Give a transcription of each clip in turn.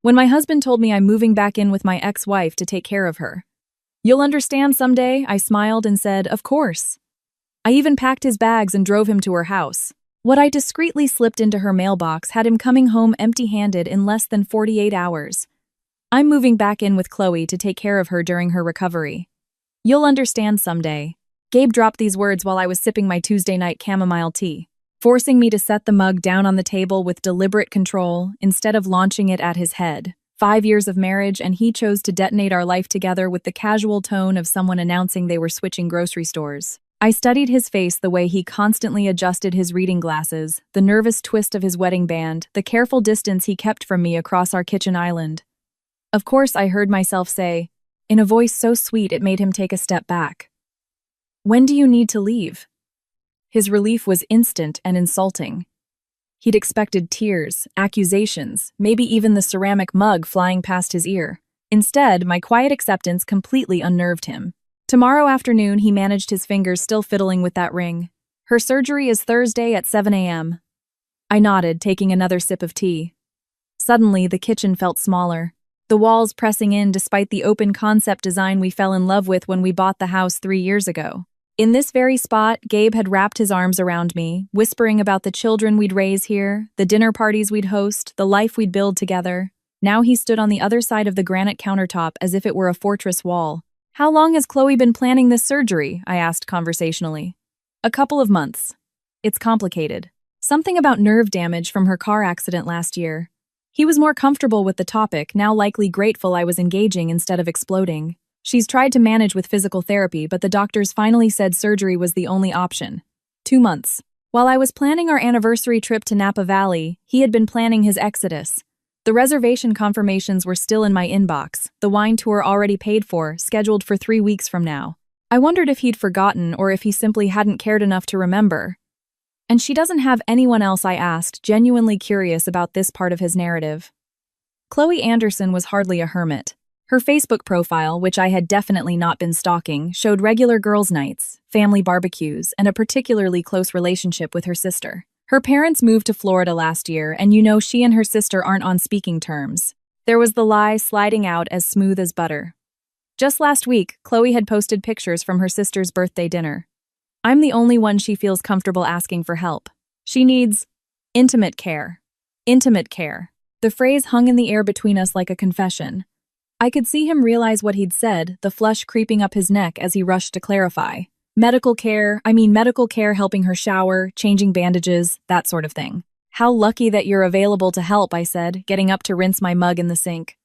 When my husband told me I'm moving back in with my ex-wife to take care of her. You'll understand someday, I smiled and said, of course. I even packed his bags and drove him to her house. What I discreetly slipped into her mailbox had him coming home empty-handed in less than 48 hours. I'm moving back in with Chloe to take care of her during her recovery. You'll understand someday. Gabe dropped these words while I was sipping my Tuesday night chamomile tea, forcing me to set the mug down on the table with deliberate control instead of launching it at his head. 5 years of marriage, and he chose to detonate our life together with the casual tone of someone announcing they were switching grocery stores. I studied his face, the way he constantly adjusted his reading glasses, the nervous twist of his wedding band, the careful distance he kept from me across our kitchen island. Of course, I heard myself say, in a voice so sweet it made him take a step back, "When do you need to leave?" His relief was instant and insulting. He'd expected tears, accusations, maybe even the ceramic mug flying past his ear. Instead, my quiet acceptance completely unnerved him. Tomorrow afternoon, he managed, his fingers still fiddling with that ring. Her surgery is Thursday at 7 a.m. I nodded, taking another sip of tea. Suddenly, the kitchen felt smaller, the walls pressing in despite the open concept design we fell in love with when we bought the house 3 years ago. In this very spot, Gabe had wrapped his arms around me, whispering about the children we'd raise here, the dinner parties we'd host, the life we'd build together. Now he stood on the other side of the granite countertop as if it were a fortress wall. "How long has Chloe been planning this surgery?" I asked conversationally. "A couple of months. It's complicated. Something about nerve damage from her car accident last year." He was more comfortable with the topic, now likely grateful I was engaging instead of exploding. "She's tried to manage with physical therapy, but the doctors finally said surgery was the only option. 2 months. While I was planning our anniversary trip to Napa Valley, he had been planning his exodus. The reservation confirmations were still in my inbox, the wine tour already paid for, scheduled for 3 weeks from now. I wondered if he'd forgotten or if he simply hadn't cared enough to remember. "And she doesn't have anyone else?" I asked, genuinely curious about this part of his narrative. Chloe Anderson was hardly a hermit. Her Facebook profile, which I had definitely not been stalking, showed regular girls' nights, family barbecues, and a particularly close relationship with her sister. Her parents moved to Florida last year, and she and her sister aren't on speaking terms. There was the lie sliding out as smooth as butter. Just last week, Chloe had posted pictures from her sister's birthday dinner. I'm the only one she feels comfortable asking for help. She needs intimate care. Intimate care. The phrase hung in the air between us like a confession. I could see him realize what he'd said, the flush creeping up his neck as he rushed to clarify. Medical care helping her shower, changing bandages, that sort of thing. "How lucky that you're available to help," I said, getting up to rinse my mug in the sink.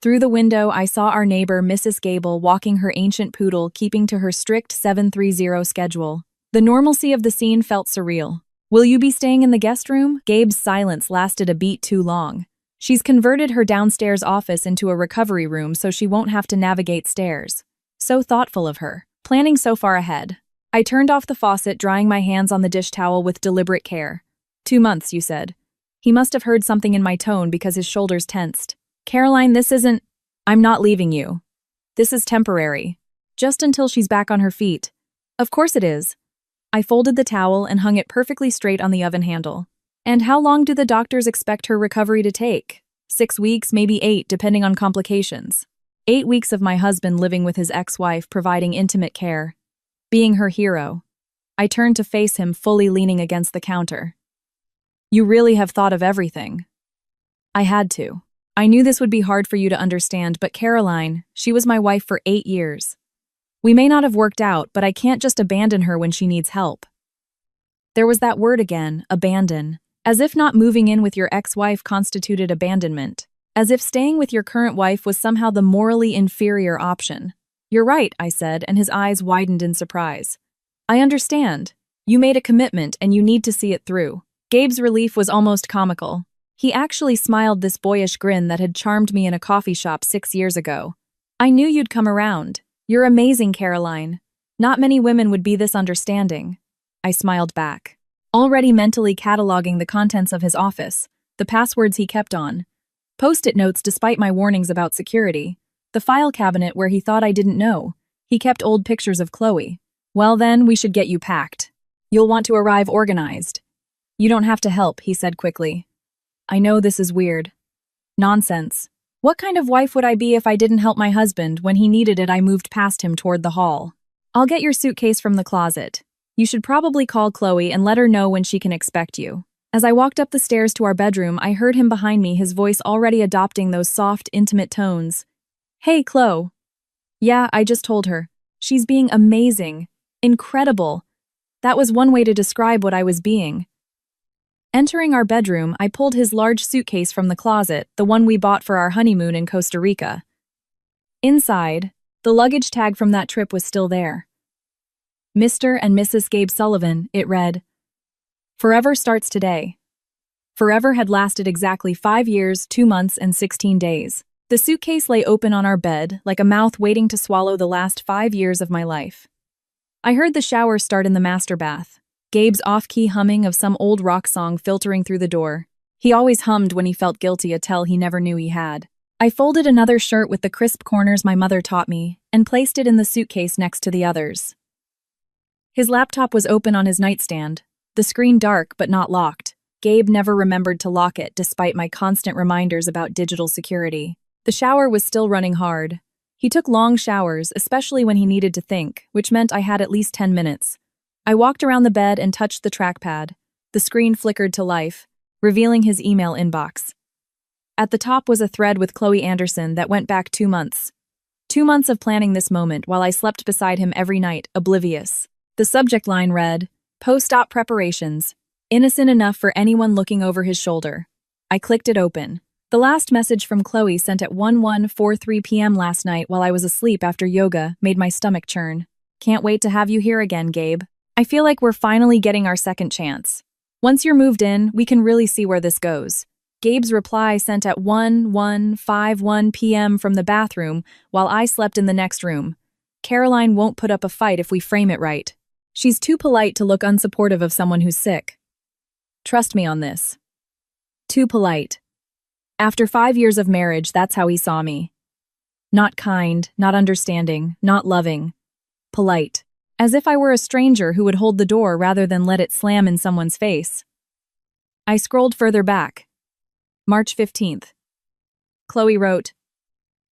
Through the window, I saw our neighbor, Mrs. Gable, walking her ancient poodle, keeping to her strict 7:30 schedule. The normalcy of the scene felt surreal. "Will you be staying in the guest room?" Gabe's silence lasted a beat too long. "She's converted her downstairs office into a recovery room so she won't have to navigate stairs." So thoughtful of her. Planning so far ahead. I turned off the faucet, drying my hands on the dish towel with deliberate care. 2 months, you said. He must have heard something in my tone because his shoulders tensed. "Caroline, this isn't... I'm not leaving you. This is temporary. Just until she's back on her feet." "Of course it is." I folded the towel and hung it perfectly straight on the oven handle. "And how long do the doctors expect her recovery to take?" 6 weeks, maybe 8, depending on complications. 8 weeks of my husband living with his ex-wife, providing intimate care. Being her hero. I turned to face him, fully leaning against the counter. "You really have thought of everything." I had to. I knew this would be hard for you to understand, but Caroline, she was my wife for 8 years. We may not have worked out, but I can't just abandon her when she needs help. There was that word again, abandon. As if not moving in with your ex-wife constituted abandonment. As if staying with your current wife was somehow the morally inferior option. "You're right," I said, and his eyes widened in surprise. "I understand. You made a commitment and you need to see it through." Gabe's relief was almost comical. He actually smiled, this boyish grin that had charmed me in a coffee shop 6 years ago. "I knew you'd come around. You're amazing, Caroline. Not many women would be this understanding." I smiled back, already mentally cataloging the contents of his office, the passwords he kept on. Post-it notes despite my warnings about security. The file cabinet where he thought I didn't know. He kept old pictures of Chloe. "Well then, we should get you packed. You'll want to arrive organized." "You don't have to help," he said quickly. "I know this is weird." Nonsense. What kind of wife would I be if I didn't help my husband? When he needed it, I moved past him toward the hall. I'll get your suitcase from the closet. You should probably call Chloe and let her know when she can expect you. As I walked up the stairs to our bedroom, I heard him behind me, his voice already adopting those soft, intimate tones. Hey, Chloe. Yeah, I just told her. She's being amazing. Incredible. That was one way to describe what I was being. Entering our bedroom, I pulled his large suitcase from the closet, the one we bought for our honeymoon in Costa Rica. Inside, the luggage tag from that trip was still there. Mr. and Mrs. Gabe Sullivan, it read. Forever starts today. Forever had lasted exactly 5 years, 2 months, and 16 days. The suitcase lay open on our bed, like a mouth waiting to swallow the last 5 years of my life. I heard the shower start in the master bath. Gabe's off-key humming of some old rock song filtering through the door. He always hummed when he felt guilty, a tell he never knew he had. I folded another shirt with the crisp corners my mother taught me and placed it in the suitcase next to the others. His laptop was open on his nightstand, the screen dark but not locked. Gabe never remembered to lock it despite my constant reminders about digital security. The shower was still running hard. He took long showers, especially when he needed to think, which meant I had at least 10 minutes. I walked around the bed and touched the trackpad. The screen flickered to life, revealing his email inbox. At the top was a thread with Chloe Anderson that went back 2 months. 2 months of planning this moment while I slept beside him every night, oblivious. The subject line read, Post-op preparations, innocent enough for anyone looking over his shoulder. I clicked it open. The last message from Chloe, sent at 11:43 p.m. last night while I was asleep after yoga, made my stomach churn. Can't wait to have you here again, Gabe. I feel like we're finally getting our second chance. Once you're moved in, we can really see where this goes. Gabe's reply, sent at 11:51 p.m. from the bathroom while I slept in the next room. Caroline won't put up a fight if we frame it right. She's too polite to look unsupportive of someone who's sick. Trust me on this. Too polite. After 5 years of marriage, that's how he saw me. Not kind, not understanding, not loving. Polite. As if I were a stranger who would hold the door rather than let it slam in someone's face. I scrolled further back. March 15th. Chloe wrote,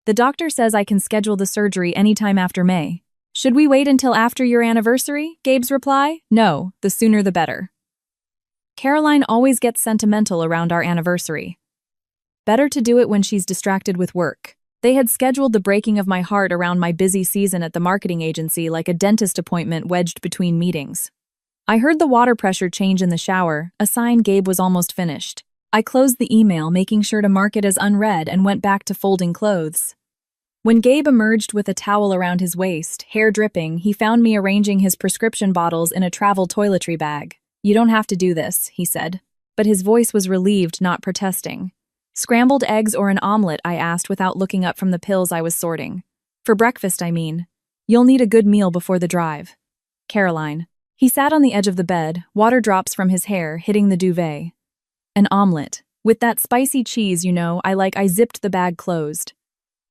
The doctor says I can schedule the surgery anytime after May. Should we wait until after your anniversary? Gabe's reply, No, the sooner the better. Caroline always gets sentimental around our anniversary. Better to do it when she's distracted with work. They had scheduled the breaking of my heart around my busy season at the marketing agency, like a dentist appointment wedged between meetings. I heard the water pressure change in the shower, a sign Gabe was almost finished. I closed the email, making sure to mark it as unread, and went back to folding clothes. When Gabe emerged with a towel around his waist, hair dripping, he found me arranging his prescription bottles in a travel toiletry bag. You don't have to do this, he said. But his voice was relieved, not protesting. Scrambled eggs or an omelet, I asked without looking up from the pills I was sorting. For breakfast, I mean. You'll need a good meal before the drive. Caroline. He sat on the edge of the bed, water drops from his hair hitting the duvet. An omelet. With that spicy cheese, you know, I zipped the bag closed.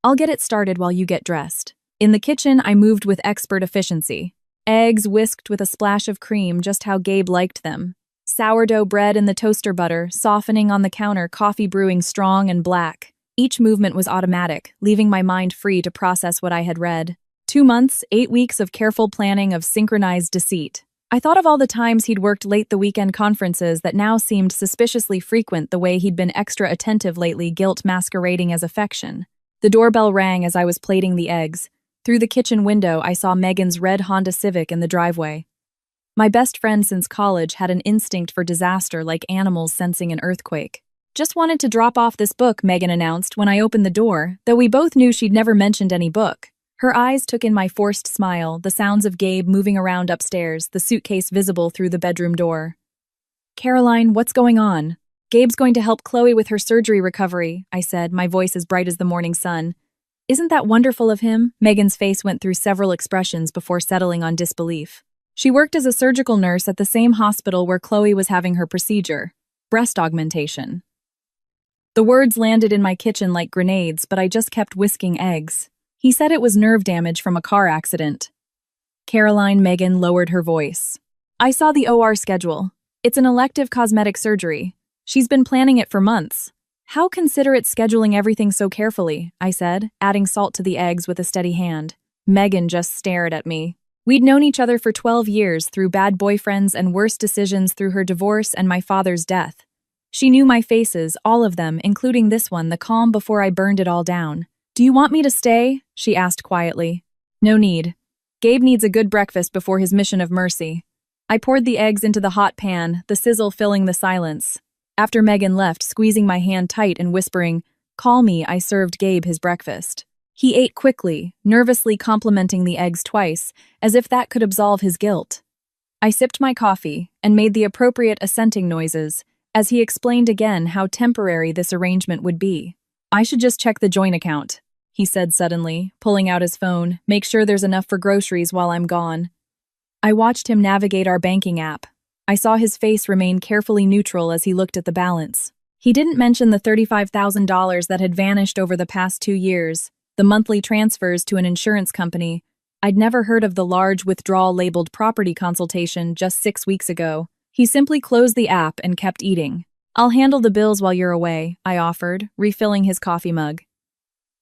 I'll get it started while you get dressed. In the kitchen, I moved with expert efficiency. Eggs whisked with a splash of cream, just how Gabe liked them. Sourdough bread in the toaster butter, softening on the counter, coffee brewing strong and black. Each movement was automatic, leaving my mind free to process what I had read. 2 months, 8 weeks of careful planning, of synchronized deceit. I thought of all the times he'd worked late the weekend conferences that now seemed suspiciously frequent, the way he'd been extra attentive lately, guilt masquerading as affection. The doorbell rang as I was plating the eggs. Through the kitchen window, I saw Megan's red Honda Civic in the driveway. My best friend since college had an instinct for disaster, like animals sensing an earthquake. Just wanted to drop off this book, Megan announced when I opened the door, though we both knew she'd never mentioned any book. Her eyes took in my forced smile, the sounds of Gabe moving around upstairs, the suitcase visible through the bedroom door. Caroline, what's going on? Gabe's going to help Chloe with her surgery recovery, I said, my voice as bright as the morning sun. Isn't that wonderful of him? Megan's face went through several expressions before settling on disbelief. She worked as a surgical nurse at the same hospital where Chloe was having her procedure. Breast augmentation. The words landed in my kitchen like grenades, but I just kept whisking eggs. He said it was nerve damage from a car accident. Caroline, Megan lowered her voice. I saw the OR schedule. It's an elective cosmetic surgery. She's been planning it for months. How considerate scheduling everything so carefully, I said, adding salt to the eggs with a steady hand. Megan just stared at me. We'd known each other for 12 years through bad boyfriends and worse decisions through her divorce and my father's death. She knew my faces, all of them, including this one, the calm before I burned it all down. Do you want me to stay? She asked quietly. No need. Gabe needs a good breakfast before his mission of mercy. I poured the eggs into the hot pan, the sizzle filling the silence. After Megan left, squeezing my hand tight and whispering, "Call me," I served Gabe his breakfast. He ate quickly, nervously complimenting the eggs twice, as if that could absolve his guilt. I sipped my coffee and made the appropriate assenting noises, as he explained again how temporary this arrangement would be. I should just check the joint account, he said suddenly, pulling out his phone, make sure there's enough for groceries while I'm gone. I watched him navigate our banking app. I saw his face remain carefully neutral as he looked at the balance. He didn't mention the $35,000 that had vanished over the past 2 years, the monthly transfers to an insurance company. I'd never heard of the large withdrawal-labeled property consultation just 6 weeks ago. He simply closed the app and kept eating. I'll handle the bills while you're away, I offered, refilling his coffee mug.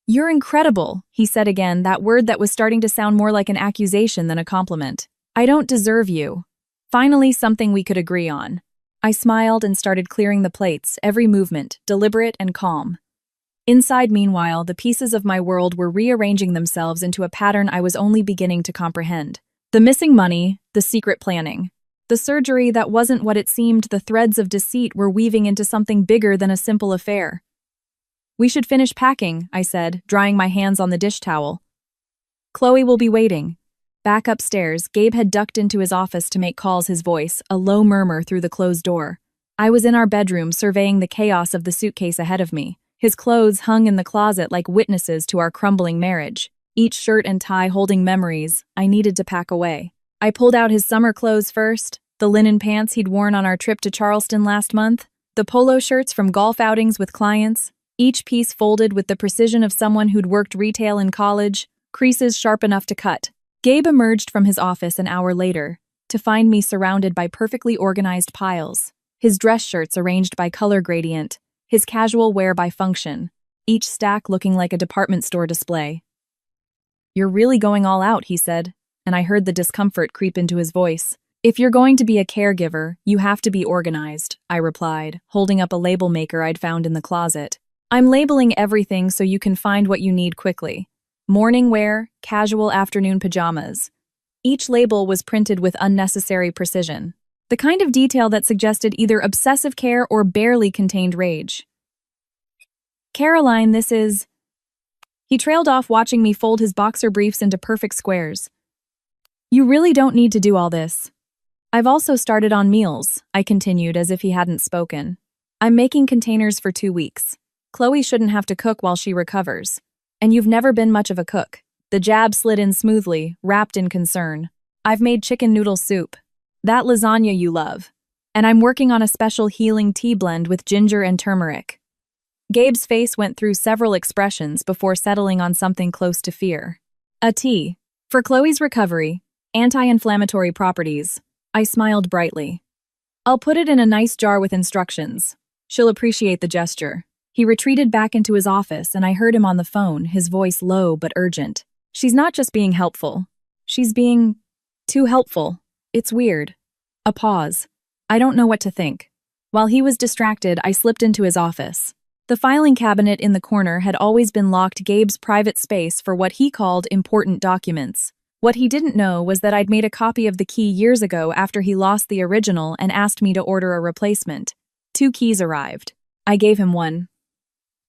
You're incredible, he said again, that word that was starting to sound more like an accusation than a compliment. I don't deserve you. Finally, something we could agree on. I smiled and started clearing the plates, every movement, deliberate and calm. Inside, meanwhile, the pieces of my world were rearranging themselves into a pattern I was only beginning to comprehend. The missing money, the secret planning. The surgery that wasn't what it seemed, the threads of deceit were weaving into something bigger than a simple affair. We should finish packing, I said, drying my hands on the dish towel. Chloe will be waiting. Back upstairs, Gabe had ducked into his office to make calls, his voice, a low murmur through the closed door. I was in our bedroom surveying the chaos of the suitcase ahead of me. His clothes hung in the closet like witnesses to our crumbling marriage. Each shirt and tie holding memories I needed to pack away. I pulled out his summer clothes first, the linen pants he'd worn on our trip to Charleston last month, the polo shirts from golf outings with clients, each piece folded with the precision of someone who'd worked retail in college, creases sharp enough to cut. Gabe emerged from his office an hour later, to find me surrounded by perfectly organized piles, his dress shirts arranged by color gradient, his casual wear by function, each stack looking like a department store display. You're really going all out, he said, and I heard the discomfort creep into his voice. If you're going to be a caregiver, you have to be organized, I replied, holding up a label maker I'd found in the closet. I'm labeling everything so you can find what you need quickly. Morning wear, casual afternoon pajamas. Each label was printed with unnecessary precision. The kind of detail that suggested either obsessive care or barely contained rage. Caroline, this is... He trailed off, watching me fold his boxer briefs into perfect squares. You really don't need to do all this. I've also started on meals, I continued as if he hadn't spoken. I'm making containers for 2 weeks. Chloe shouldn't have to cook while she recovers. And you've never been much of a cook. The jab slid in smoothly, wrapped in concern. I've made chicken noodle soup. That lasagna you love. And I'm working on a special healing tea blend with ginger and turmeric. Gabe's face went through several expressions before settling on something close to fear. A tea. For Chloe's recovery, anti-inflammatory properties. I smiled brightly. I'll put it in a nice jar with instructions. She'll appreciate the gesture. He retreated back into his office and I heard him on the phone, his voice low but urgent. She's not just being helpful. She's being too helpful. It's weird. A pause. I don't know what to think. While he was distracted, I slipped into his office. The filing cabinet in the corner had always been locked, Gabe's private space for what he called important documents. What he didn't know was that I'd made a copy of the key years ago after he lost the original and asked me to order a replacement. 2 keys arrived. I gave him one.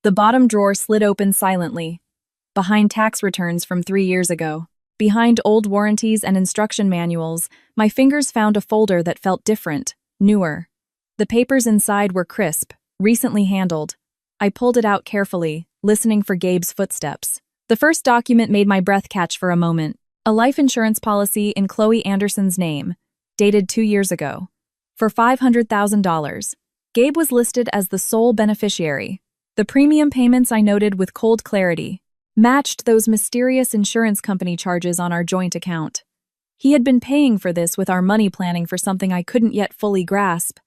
The bottom drawer slid open silently. Behind tax returns from 3 years ago. Behind old warranties and instruction manuals, my fingers found a folder that felt different, newer. The papers inside were crisp, recently handled. I pulled it out carefully, listening for Gabe's footsteps. The first document made my breath catch for a moment. A life insurance policy in Chloe Anderson's name, dated 2 years ago. For $500,000. Gabe was listed as the sole beneficiary. The premium payments, I noted with cold clarity, matched those mysterious insurance company charges on our joint account. He had been paying for this with our money planning for something I couldn't yet fully grasp.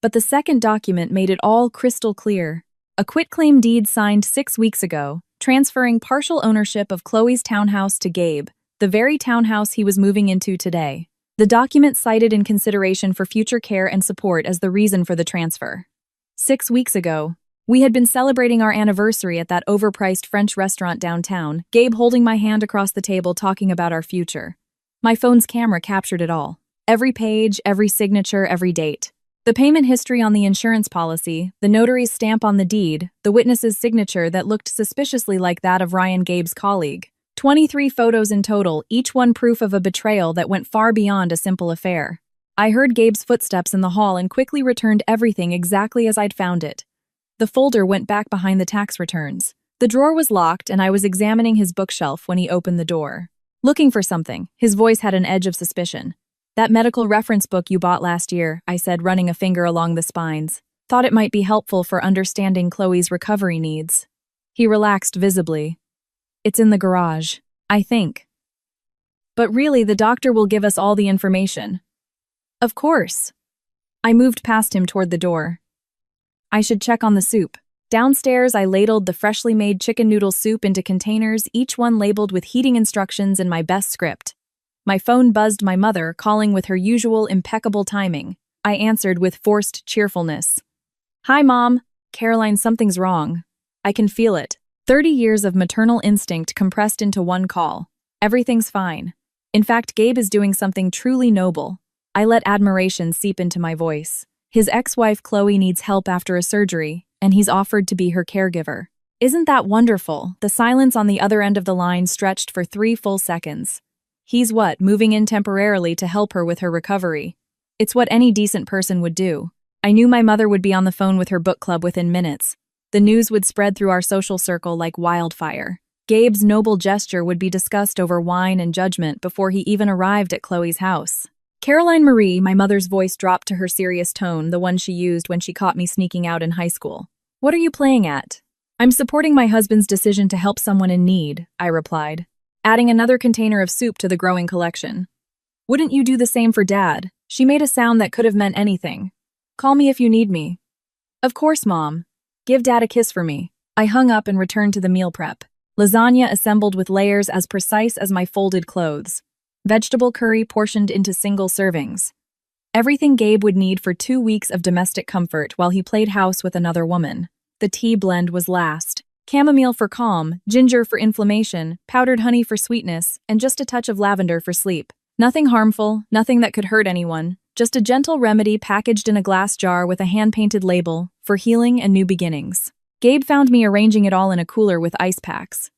But the second document made it all crystal clear. A quitclaim deed signed 6 weeks ago, transferring partial ownership of Chloe's townhouse to Gabe, the very townhouse he was moving into today. The document cited in consideration for future care and support as the reason for the transfer. 6 weeks ago, we had been celebrating our anniversary at that overpriced French restaurant downtown, Gabe holding my hand across the table talking about our future. My phone's camera captured it all. Every page, every signature, every date. The payment history on the insurance policy, the notary's stamp on the deed, the witness's signature that looked suspiciously like that of Ryan Gabe's colleague. 23 photos in total, each one proof of a betrayal that went far beyond a simple affair. I heard Gabe's footsteps in the hall and quickly returned everything exactly as I'd found it. The folder went back behind the tax returns. The drawer was locked and I was examining his bookshelf when he opened the door. Looking for something, his voice had an edge of suspicion. "That medical reference book you bought last year," I said, running a finger along the spines. "Thought it might be helpful for understanding Chloe's recovery needs." He relaxed visibly. "It's in the garage, I think." "But really, the doctor will give us all the information." "Of course." I moved past him toward the door. "I should check on the soup." Downstairs, I ladled the freshly made chicken noodle soup into containers, each one labeled with heating instructions in my best script. My phone buzzed my mother, calling with her usual impeccable timing. I answered with forced cheerfulness. "Hi, Mom." "Caroline, something's wrong. I can feel it." 30 years of maternal instinct compressed into one call. "Everything's fine. In fact, Gabe is doing something truly noble." I let admiration seep into my voice. His ex-wife Chloe needs help after a surgery, and he's offered to be her caregiver. Isn't that wonderful? The silence on the other end of the line stretched for 3 full seconds. He's moving in temporarily to help her with her recovery. It's what any decent person would do. I knew my mother would be on the phone with her book club within minutes. The news would spread through our social circle like wildfire. Gabe's noble gesture would be discussed over wine and judgment before he even arrived at Chloe's house. "Caroline Marie," my mother's voice dropped to her serious tone, the one she used when she caught me sneaking out in high school. "What are you playing at?" "I'm supporting my husband's decision to help someone in need," I replied, adding another container of soup to the growing collection. "Wouldn't you do the same for Dad?" She made a sound that could have meant anything. "Call me if you need me." "Of course, Mom. Give Dad a kiss for me." I hung up and returned to the meal prep. Lasagna assembled with layers as precise as my folded clothes. Vegetable curry portioned into single servings. Everything Gabe would need for 2 weeks of domestic comfort while he played house with another woman. The tea blend was last. Chamomile for calm, ginger for inflammation, powdered honey for sweetness, and just a touch of lavender for sleep. Nothing harmful, nothing that could hurt anyone, just a gentle remedy packaged in a glass jar with a hand-painted label for healing and new beginnings. Gabe found me arranging it all in a cooler with ice packs.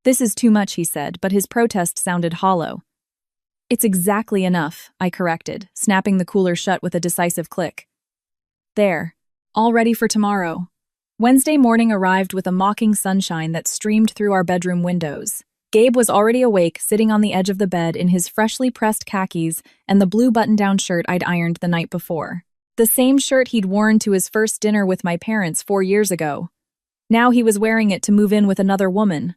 "This is too much," he said, but his protest sounded hollow. "It's exactly enough," I corrected, snapping the cooler shut with a decisive click. "There. All ready for tomorrow." Wednesday morning arrived with a mocking sunshine that streamed through our bedroom windows. Gabe was already awake, sitting on the edge of the bed in his freshly pressed khakis and the blue button-down shirt I'd ironed the night before. The same shirt he'd worn to his first dinner with my parents 4 years ago. Now he was wearing it to move in with another woman.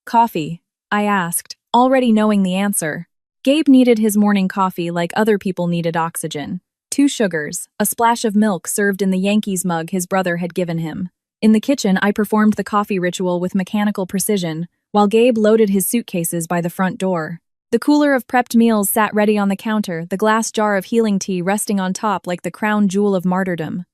"Coffee?" I asked, already knowing the answer. Gabe needed his morning coffee like other people needed oxygen. 2 sugars, a splash of milk served in the Yankees mug his brother had given him. In the kitchen, I performed the coffee ritual with mechanical precision, while Gabe loaded his suitcases by the front door. The cooler of prepped meals sat ready on the counter, the glass jar of healing tea resting on top like the crown jewel of martyrdom.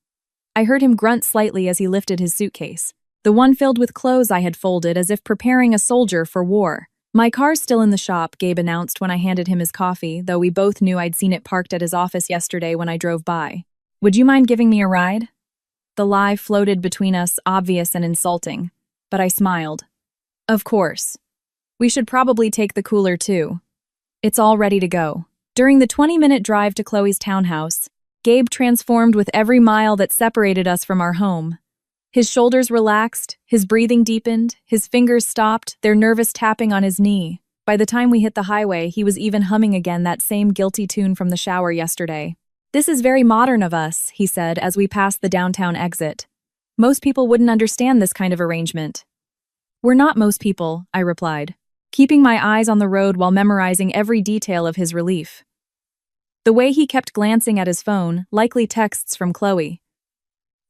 I heard him grunt slightly as he lifted his suitcase, the one filled with clothes I had folded as if preparing a soldier for war. "My car's still in the shop," Gabe announced when I handed him his coffee, though we both knew I'd seen it parked at his office yesterday when I drove by. "Would you mind giving me a ride?" The lie floated between us, obvious and insulting, but I smiled. "Of course. We should probably take the cooler too. It's all ready to go." During the 20-minute drive to Chloe's townhouse, Gabe transformed with every mile that separated us from our home. His shoulders relaxed, his breathing deepened, his fingers stopped, their nervous tapping on his knee. By the time we hit the highway, he was even humming again that same guilty tune from the shower yesterday. "This is very modern of us," he said as we passed the downtown exit. "Most people wouldn't understand this kind of arrangement." "We're not most people," I replied, keeping my eyes on the road while memorizing every detail of his relief. The way he kept glancing at his phone, likely texts from Chloe.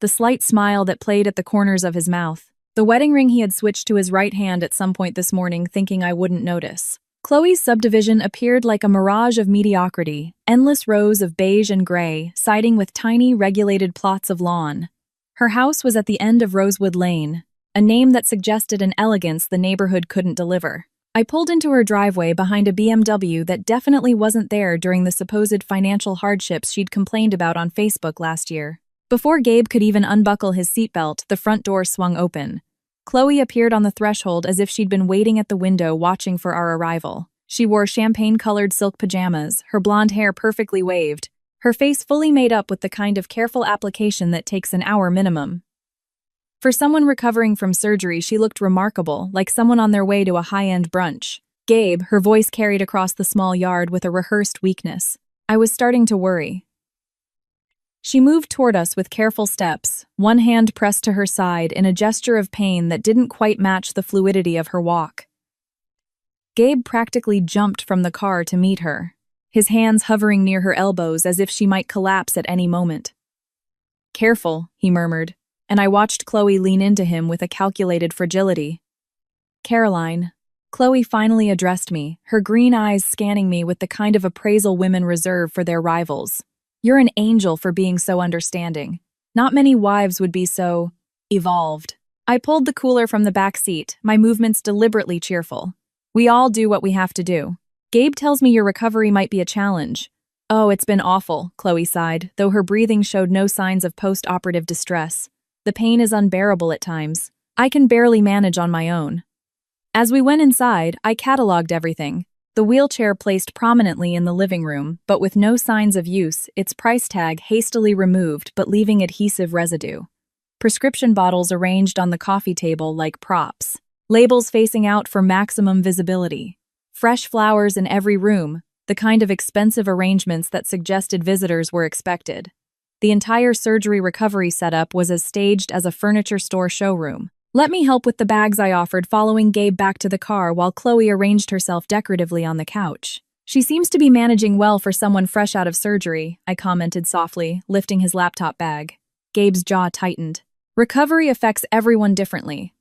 the slight smile that played at the corners of his mouth. The wedding ring he had switched to his right hand at some point this morning, thinking I wouldn't notice. Chloe's subdivision appeared like a mirage of mediocrity, endless rows of beige and gray, siding with tiny, regulated plots of lawn. Her house was at the end of Rosewood Lane, a name that suggested an elegance the neighborhood couldn't deliver. I pulled into her driveway behind a BMW that definitely wasn't there during the supposed financial hardships she'd complained about on Facebook last year. Before Gabe could even unbuckle his seatbelt, the front door swung open. Chloe appeared on the threshold as if she'd been waiting at the window watching for our arrival. She wore champagne-colored silk pajamas, her blonde hair perfectly waved, her face fully made up with the kind of careful application that takes an hour minimum. For someone recovering from surgery, she looked remarkable, like someone on their way to a high-end brunch. Gabe, her voice carried across the small yard with a rehearsed weakness. I was starting to worry. She moved toward us with careful steps, one hand pressed to her side in a gesture of pain that didn't quite match the fluidity of her walk. Gabe practically jumped from the car to meet her, his hands hovering near her elbows as if she might collapse at any moment. "Careful," he murmured, and I watched Chloe lean into him with a calculated fragility. "Caroline." Chloe finally addressed me, her green eyes scanning me with the kind of appraisal women reserve for their rivals. "You're an angel for being so understanding. Not many wives would be so evolved." I pulled the cooler from the back seat, my movements deliberately cheerful. "We all do what we have to do. Gabe tells me your recovery might be a challenge." "Oh, it's been awful," Chloe sighed, though her breathing showed no signs of post-operative distress. "The pain is unbearable at times. I can barely manage on my own." As we went inside, I cataloged everything. The wheelchair placed prominently in the living room, but with no signs of use, its price tag hastily removed but leaving adhesive residue. Prescription bottles arranged on the coffee table like props. Labels facing out for maximum visibility. Fresh flowers in every room, the kind of expensive arrangements that suggested visitors were expected. The entire surgery recovery setup was as staged as a furniture store showroom. "Let me help with the bags," I offered, following Gabe back to the car while Chloe arranged herself decoratively on the couch. "She seems to be managing well for someone fresh out of surgery," I commented softly, lifting his laptop bag. Gabe's jaw tightened. "Recovery affects everyone differently."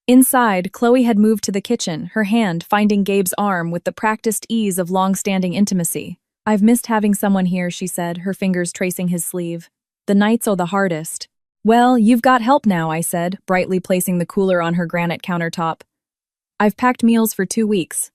Inside, Chloe had moved to the kitchen, her hand finding Gabe's arm with the practiced ease of long-standing intimacy. "I've missed having someone here," she said, her fingers tracing his sleeve. "The nights are the hardest." "Well, you've got help now," I said, brightly placing the cooler on her granite countertop. "I've packed meals for 2 weeks.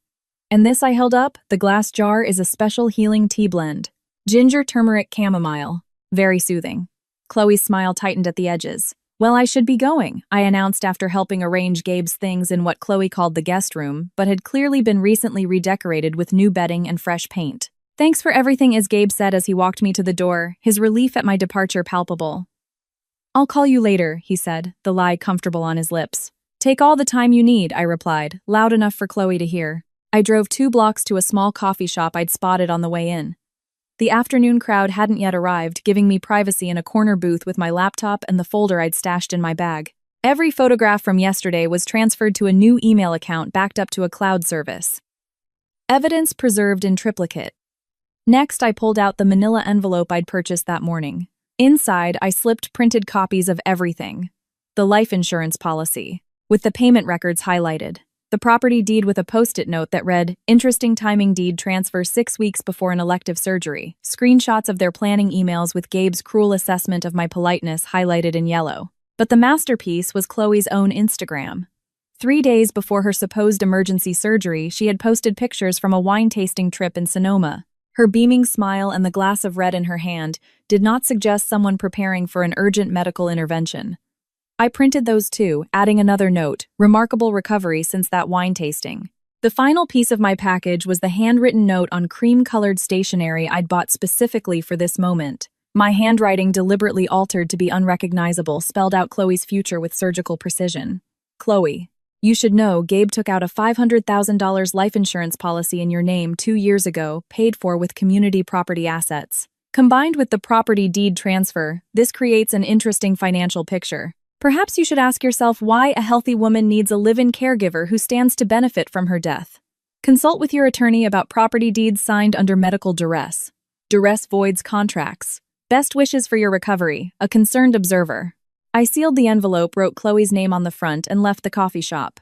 And this," I held up, the glass jar, "is a special healing tea blend. Ginger, turmeric, chamomile. Very soothing." Chloe's smile tightened at the edges. "Well, I should be going," I announced after helping arrange Gabe's things in what Chloe called the guest room, but had clearly been recently redecorated with new bedding and fresh paint. "Thanks for everything," as Gabe said as he walked me to the door, his relief at my departure palpable. "I'll call you later," he said, the lie comfortable on his lips. "Take all the time you need," I replied, loud enough for Chloe to hear. I drove 2 blocks to a small coffee shop I'd spotted on the way in. The afternoon crowd hadn't yet arrived, giving me privacy in a corner booth with my laptop and the folder I'd stashed in my bag. Every photograph from yesterday was transferred to a new email account backed up to a cloud service. Evidence preserved in triplicate. Next, I pulled out the manila envelope I'd purchased that morning. Inside, I slipped printed copies of everything. The life insurance policy, with the payment records highlighted. The property deed with a post-it note that read, "Interesting timing, deed transfer 6 weeks before an elective surgery." Screenshots of their planning emails with Gabe's cruel assessment of my politeness highlighted in yellow. But the masterpiece was Chloe's own Instagram. 3 days before her supposed emergency surgery, she had posted pictures from a wine-tasting trip in Sonoma. Her beaming smile and the glass of red in her hand did not suggest someone preparing for an urgent medical intervention. I printed those too, adding another note, "Remarkable recovery since that wine tasting." The final piece of my package was the handwritten note on cream-colored stationery I'd bought specifically for this moment. My handwriting, deliberately altered to be unrecognizable, spelled out Chloe's future with surgical precision. "Chloe, you should know Gabe took out a $500,000 life insurance policy in your name 2 years ago, paid for with community property assets. Combined with the property deed transfer, this creates an interesting financial picture. Perhaps you should ask yourself why a healthy woman needs a live-in caregiver who stands to benefit from her death. Consult with your attorney about property deeds signed under medical duress. Duress voids contracts. Best wishes for your recovery, a concerned observer. I sealed the envelope, wrote Chloe's name on the front, and left the coffee shop.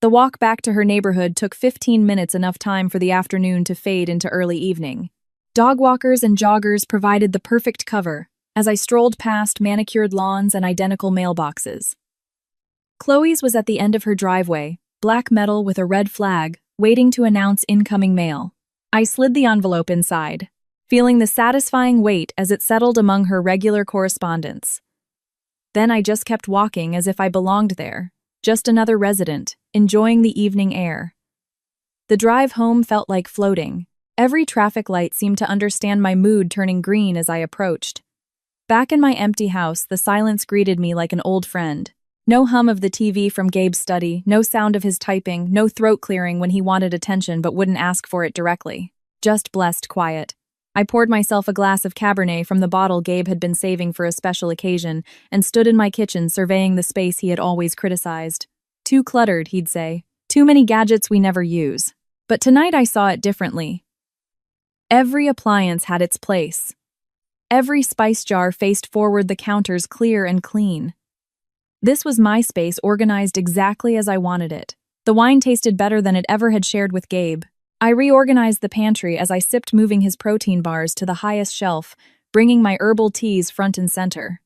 The walk back to her neighborhood took 15 minutes, enough time for the afternoon to fade into early evening. Dog walkers and joggers provided the perfect cover as I strolled past manicured lawns and identical mailboxes. Chloe's was at the end of her driveway, black metal with a red flag, waiting to announce incoming mail. I slid the envelope inside, feeling the satisfying weight as it settled among her regular correspondence. Then I just kept walking as if I belonged there, just another resident, enjoying the evening air. The drive home felt like floating. Every traffic light seemed to understand my mood, turning green as I approached. Back in my empty house, the silence greeted me like an old friend. No hum of the TV from Gabe's study, no sound of his typing, no throat clearing when he wanted attention but wouldn't ask for it directly. Just blessed quiet. I poured myself a glass of Cabernet from the bottle Gabe had been saving for a special occasion and stood in my kitchen surveying the space he had always criticized. Too cluttered, he'd say. Too many gadgets we never use. But tonight I saw it differently. Every appliance had its place. Every spice jar faced forward, the counters clear and clean. This was my space, organized exactly as I wanted it. The wine tasted better than it ever had shared with Gabe. I reorganized the pantry as I sipped, moving his protein bars to the highest shelf, bringing my herbal teas front and center.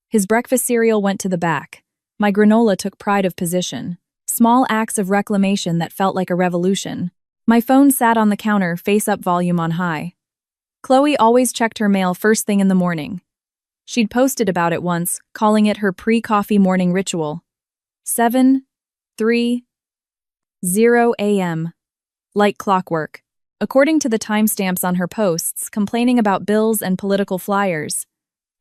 His breakfast cereal went to the back. My granola took pride of position. Small acts of reclamation that felt like a revolution. My phone sat on the counter, face-up, volume on high. Chloe always checked her mail first thing in the morning. She'd posted about it once, calling it her pre-coffee morning ritual. 7:30 a.m. Like clockwork. According to the timestamps on her posts, complaining about bills and political flyers.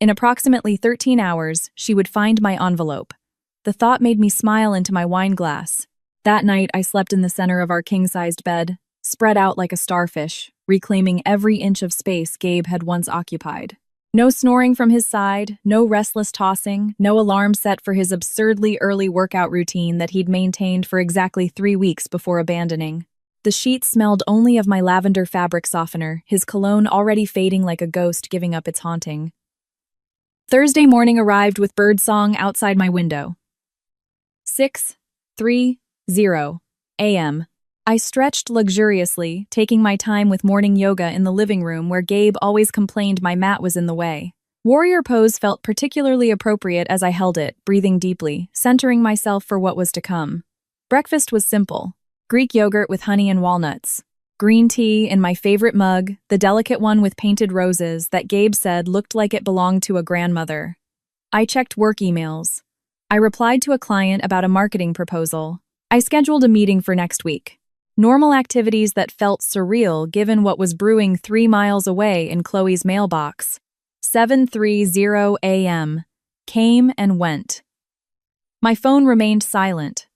In approximately 13 hours, she would find my envelope. The thought made me smile into my wine glass. That night, I slept in the center of our king-sized bed, spread out like a starfish, reclaiming every inch of space Gabe had once occupied. No snoring from his side, no restless tossing, no alarm set for his absurdly early workout routine that he'd maintained for exactly 3 weeks before abandoning. The sheets smelled only of my lavender fabric softener, his cologne already fading like a ghost giving up its haunting. Thursday morning arrived with birdsong outside my window. 6:30 a.m. I stretched luxuriously, taking my time with morning yoga in the living room where Gabe always complained my mat was in the way. Warrior pose felt particularly appropriate as I held it, breathing deeply, centering myself for what was to come. Breakfast was simple. Greek yogurt with honey and walnuts. Green tea in my favorite mug, the delicate one with painted roses that Gabe said looked like it belonged to a grandmother. I checked work emails. I replied to a client about a marketing proposal. I scheduled a meeting for next week. Normal activities that felt surreal given what was brewing 3 miles away in Chloe's mailbox. 7:30 a.m. Came and went. My phone remained silent.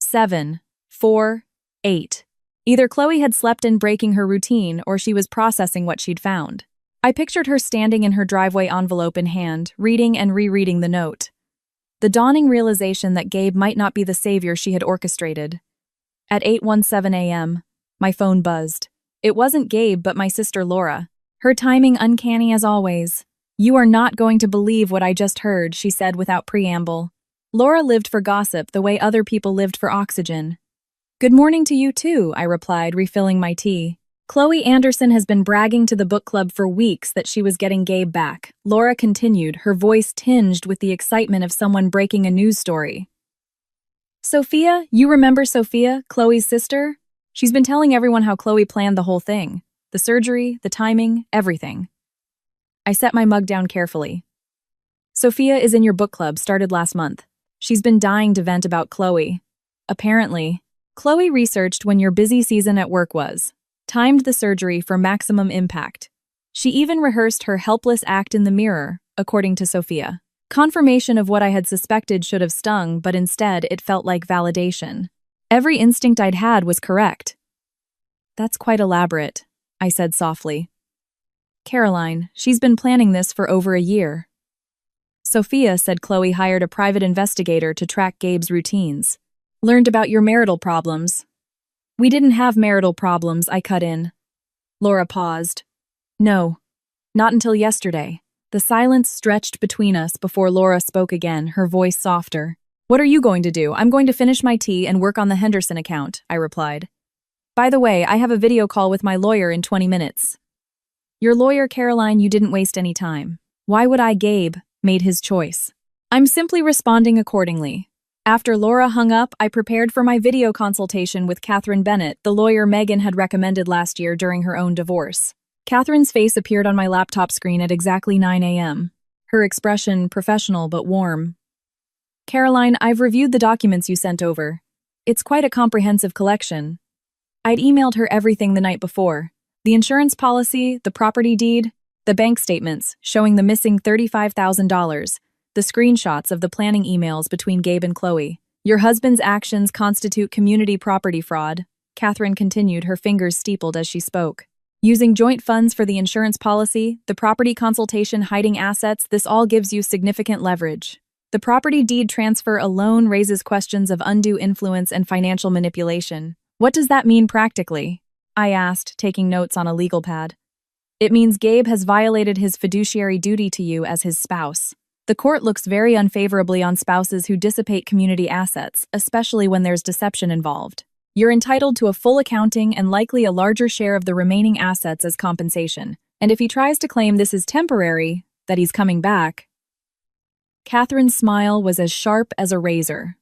7:48. Either Chloe had slept in, breaking her routine, or she was processing what she'd found. I pictured her standing in her driveway, envelope in hand, reading and rereading the note. The dawning realization that Gabe might not be the savior she had orchestrated. At 8:17 a.m., my phone buzzed. It wasn't Gabe, but my sister Laura. Her timing uncanny as always. "You are not going to believe what I just heard," she said without preamble. Laura lived for gossip the way other people lived for oxygen. "Good morning to you too," I replied, refilling my tea. "Chloe Anderson has been bragging to the book club for weeks that she was getting Gabe back," Laura continued, her voice tinged with the excitement of someone breaking a news story. "Sophia, you remember Sophia, Chloe's sister? She's been telling everyone how Chloe planned the whole thing. The surgery, the timing, everything." I set my mug down carefully. "Sophia is in your book club, started last month. She's been dying to vent about Chloe. Apparently, Chloe researched when your busy season at work was, timed the surgery for maximum impact. She even rehearsed her helpless act in the mirror, according to Sophia. Confirmation of what I had suspected should have stung, but instead it felt like validation. Every instinct I'd had was correct." "That's quite elaborate," I said softly. "Caroline, she's been planning this for over a year." "Sophia said Chloe hired a private investigator to track Gabe's routines. Learned about your marital problems." "We didn't have marital problems," I cut in. Laura paused. "No. Not until yesterday. The silence stretched between us before Laura spoke again, her voice softer. What are you going to do? I'm going to finish my tea and work on the Henderson account, I replied. By the way, I have a video call with my lawyer in 20 minutes. Your lawyer, Caroline, you didn't waste any time. Why would I? Gabe made his choice. I'm simply responding accordingly. After Laura hung up, I prepared for my video consultation with Catherine Bennett, the lawyer Megan had recommended last year during her own divorce. Catherine's face appeared on my laptop screen at exactly 9 a.m. Her expression professional but warm. Caroline, I've reviewed the documents you sent over. It's quite a comprehensive collection. I'd emailed her everything the night before. The insurance policy, the property deed, the bank statements showing the missing $35,000, the screenshots of the planning emails between Gabe and Chloe. Your husband's actions constitute community property fraud, Catherine continued, her fingers steepled as she spoke. Using joint funds for the insurance policy, the property consultation, hiding assets, this all gives you significant leverage. The property deed transfer alone raises questions of undue influence and financial manipulation. What does that mean practically? I asked, taking notes on a legal pad. It means Gabe has violated his fiduciary duty to you as his spouse. The court looks very unfavorably on spouses who dissipate community assets, especially when there's deception involved. You're entitled to a full accounting and likely a larger share of the remaining assets as compensation. And if he tries to claim this is temporary, that he's coming back. Catherine's smile was as sharp as a razor.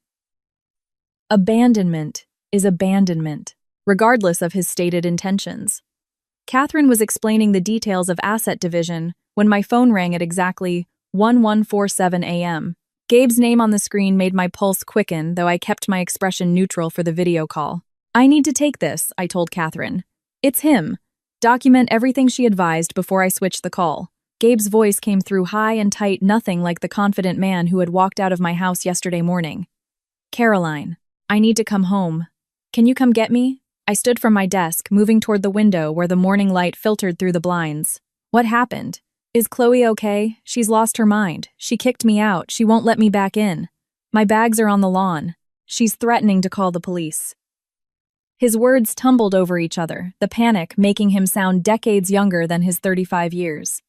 Abandonment is abandonment, regardless of his stated intentions. Catherine was explaining the details of asset division when my phone rang at exactly 1147 a.m. Gabe's name on the screen made my pulse quicken, though I kept my expression neutral for the video call. I need to take this, I told Catherine. It's him. Document everything she advised before I switched the call. Gabe's voice came through high and tight, nothing like the confident man who had walked out of my house yesterday morning. Caroline, I need to come home. Can you come get me? I stood from my desk, moving toward the window where the morning light filtered through the blinds. What happened? Is Chloe okay? She's lost her mind. She kicked me out. She won't let me back in. My bags are on the lawn. She's threatening to call the police. His words tumbled over each other, the panic making him sound decades younger than his 35 years.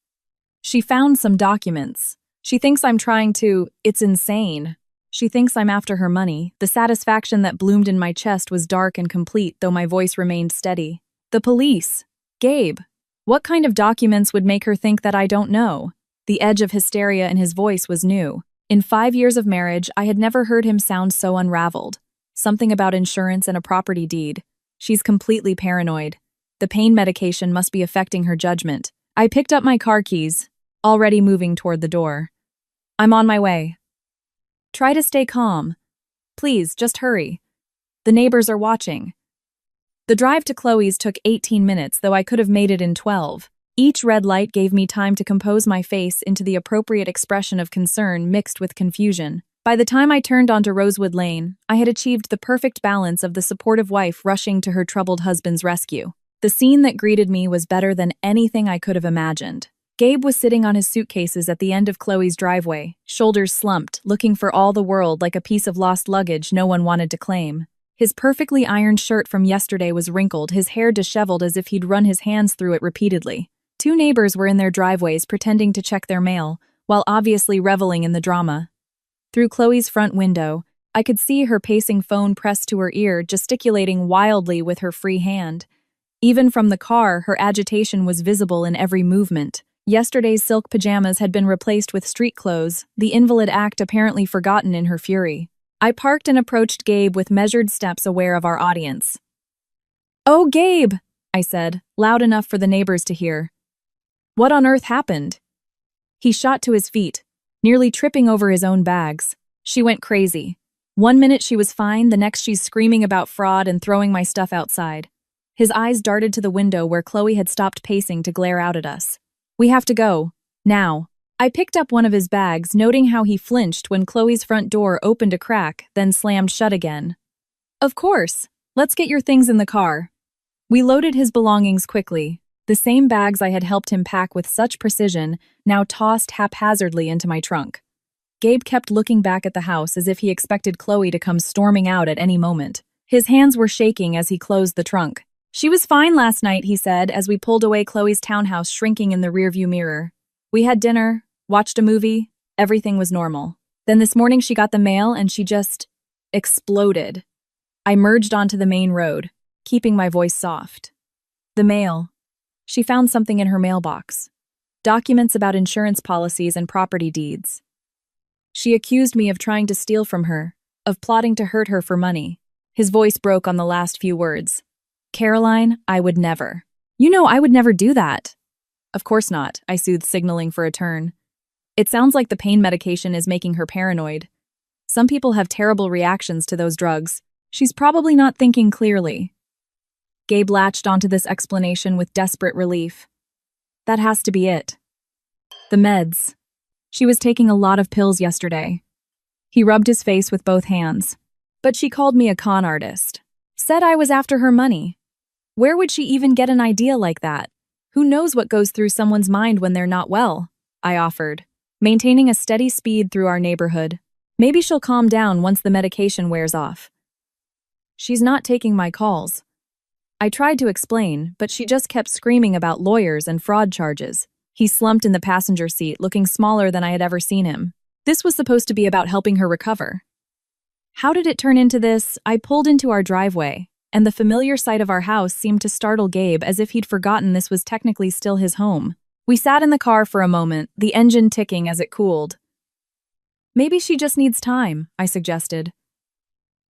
She found some documents. She thinks I'm trying to. It's insane. She thinks I'm after her money. The satisfaction that bloomed in my chest was dark and complete, though my voice remained steady. The police. Gabe. What kind of documents would make her think that I don't know? The edge of hysteria in his voice was new. In 5 years of marriage, I had never heard him sound so unraveled. Something about insurance and a property deed. She's completely paranoid. The pain medication must be affecting her judgment. I picked up my car keys, already moving toward the door. I'm on my way. Try to stay calm. Please, just hurry. The neighbors are watching. The drive to Chloe's took 18 minutes, though I could have made it in 12. Each red light gave me time to compose my face into the appropriate expression of concern mixed with confusion. By the time I turned onto Rosewood Lane, I had achieved the perfect balance of the supportive wife rushing to her troubled husband's rescue. The scene that greeted me was better than anything I could have imagined. Gabe was sitting on his suitcases at the end of Chloe's driveway, shoulders slumped, looking for all the world like a piece of lost luggage no one wanted to claim. His perfectly ironed shirt from yesterday was wrinkled, his hair disheveled as if he'd run his hands through it repeatedly. 2 neighbors were in their driveways pretending to check their mail, while obviously reveling in the drama. Through Chloe's front window, I could see her pacing phone pressed to her ear, gesticulating wildly with her free hand. Even from the car, her agitation was visible in every movement. Yesterday's silk pajamas had been replaced with street clothes, the invalid act apparently forgotten in her fury. I parked and approached Gabe with measured steps, aware of our audience. "Oh, Gabe," I said, loud enough for the neighbors to hear. "What on earth happened?" He shot to his feet, nearly tripping over his own bags. She went crazy. 1 minute she was fine, the next she's screaming about fraud and throwing my stuff outside. His eyes darted to the window where Chloe had stopped pacing to glare out at us. "We have to go. Now." I picked up one of his bags, noting how he flinched when Chloe's front door opened a crack, then slammed shut again. "Of course. Let's get your things in the car." We loaded his belongings quickly. The same bags I had helped him pack with such precision, now tossed haphazardly into my trunk. Gabe kept looking back at the house as if he expected Chloe to come storming out at any moment. His hands were shaking as he closed the trunk. She was fine last night, he said, as we pulled away Chloe's townhouse shrinking in the rearview mirror. We had dinner, watched a movie, everything was normal. Then this morning she got the mail and she just exploded. I merged onto the main road, keeping my voice soft. The mail. She found something in her mailbox. Documents about insurance policies and property deeds. She accused me of trying to steal from her, of plotting to hurt her for money. His voice broke on the last few words. Caroline, I would never. You know I would never do that. Of course not, I soothed, signaling for a turn. It sounds like the pain medication is making her paranoid. Some people have terrible reactions to those drugs. She's probably not thinking clearly. Gabe latched onto this explanation with desperate relief. That has to be it. The meds. She was taking a lot of pills yesterday. He rubbed his face with both hands. But she called me a con artist. Said I was after her money. Where would she even get an idea like that? Who knows what goes through someone's mind when they're not well? I offered, maintaining a steady speed through our neighborhood. Maybe she'll calm down once the medication wears off. She's not taking my calls. I tried to explain, but she just kept screaming about lawyers and fraud charges. He slumped in the passenger seat, looking smaller than I had ever seen him. This was supposed to be about helping her recover. How did it turn into this? I pulled into our driveway, and the familiar sight of our house seemed to startle Gabe as if he'd forgotten this was technically still his home. We sat in the car for a moment, the engine ticking as it cooled. Maybe she just needs time, I suggested.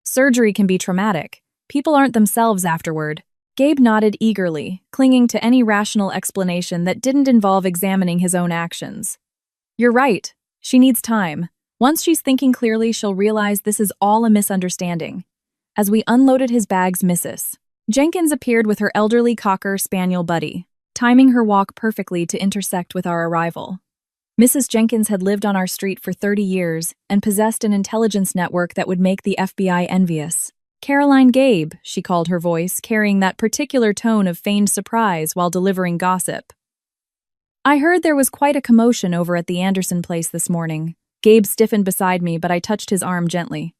Surgery can be traumatic. People aren't themselves afterward. Gabe nodded eagerly, clinging to any rational explanation that didn't involve examining his own actions. You're right. She needs time. Once she's thinking clearly, she'll realize this is all a misunderstanding. As we unloaded his bags, Mrs. Jenkins appeared with her elderly cocker spaniel buddy, timing her walk perfectly to intersect with our arrival. Mrs. Jenkins had lived on our street for 30 years and possessed an intelligence network that would make the FBI envious. Caroline Gabe, she called her voice, carrying that particular tone of feigned surprise while delivering gossip. I heard there was quite a commotion over at the Anderson place this morning. Gabe stiffened beside me, but I touched his arm gently.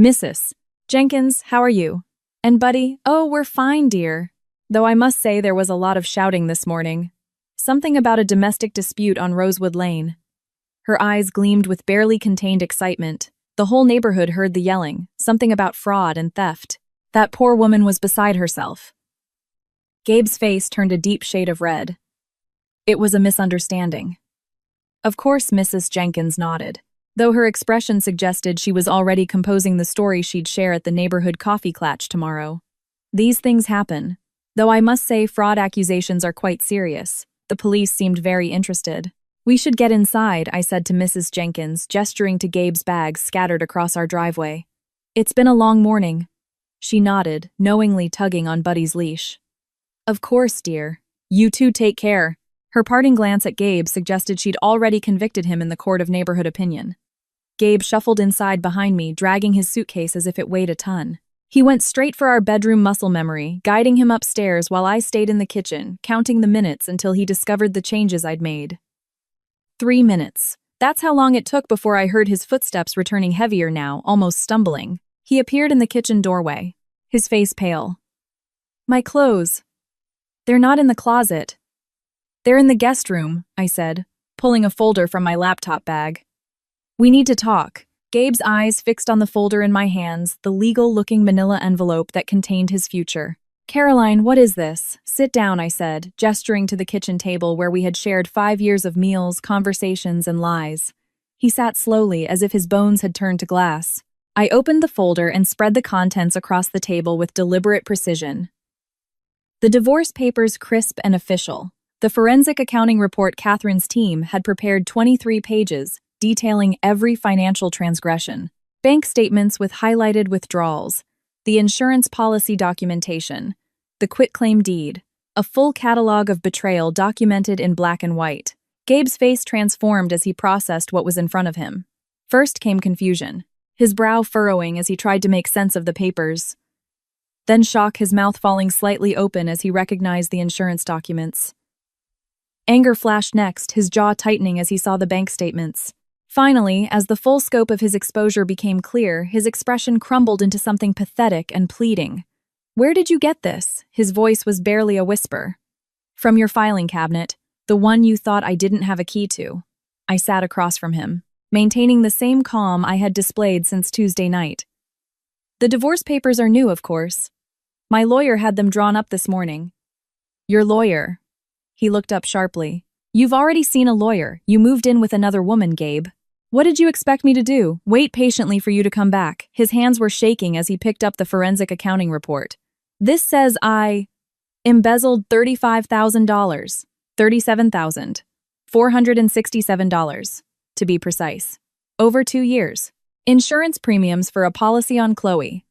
Mrs. Jenkins, how are you? And Buddy, oh, we're fine, dear. Though I must say there was a lot of shouting this morning. Something about a domestic dispute on Rosewood Lane. Her eyes gleamed with barely contained excitement. The whole neighborhood heard the yelling, something about fraud and theft. That poor woman was beside herself. Gabe's face turned a deep shade of red. It was a misunderstanding. Of course, Mrs. Jenkins nodded, though her expression suggested she was already composing the story she'd share at the neighborhood coffee clatch tomorrow. These things happen, though I must say fraud accusations are quite serious. The police seemed very interested. We should get inside, I said to Mrs. Jenkins, gesturing to Gabe's bags scattered across our driveway. It's been a long morning. She nodded, knowingly tugging on Buddy's leash. Of course, dear. You two take care. Her parting glance at Gabe suggested she'd already convicted him in the court of neighborhood opinion. Gabe shuffled inside behind me, dragging his suitcase as if it weighed a ton. He went straight for our bedroom muscle memory, guiding him upstairs while I stayed in the kitchen, counting the minutes until he discovered the changes I'd made. 3 minutes. That's how long it took before I heard his footsteps returning heavier now, almost stumbling. He appeared in the kitchen doorway, his face pale. My clothes. They're not in the closet. They're in the guest room, I said, pulling a folder from my laptop bag. We need to talk. Gabe's eyes fixed on the folder in my hands, the legal-looking manila envelope that contained his future. Caroline, what is this? Sit down, I said, gesturing to the kitchen table where we had shared 5 years of meals, conversations, and lies. He sat slowly, as if his bones had turned to glass. I opened the folder and spread the contents across the table with deliberate precision. The divorce papers crisp and official. The forensic accounting report Catherine's team had prepared 23 pages, detailing every financial transgression. Bank statements with highlighted withdrawals, the insurance policy documentation, the quitclaim deed, a full catalog of betrayal documented in black and white. Gabe's face transformed as he processed what was in front of him. First came confusion, his brow furrowing as he tried to make sense of the papers. Then shock, his mouth falling slightly open as he recognized the insurance documents. Anger flashed next, his jaw tightening as he saw the bank statements. Finally, as the full scope of his exposure became clear, his expression crumbled into something pathetic and pleading. Where did you get this? His voice was barely a whisper. From your filing cabinet, the one you thought I didn't have a key to. I sat across from him, maintaining the same calm I had displayed since Tuesday night. The divorce papers are new, of course. My lawyer had them drawn up this morning. Your lawyer? He looked up sharply. You've already seen a lawyer. You moved in with another woman, Gabe. What did you expect me to do? Wait patiently for you to come back. His hands were shaking as he picked up the forensic accounting report. This says I embezzled $35,000. $37,467, to be precise. Over 2 years. Insurance premiums for a policy on Chloe.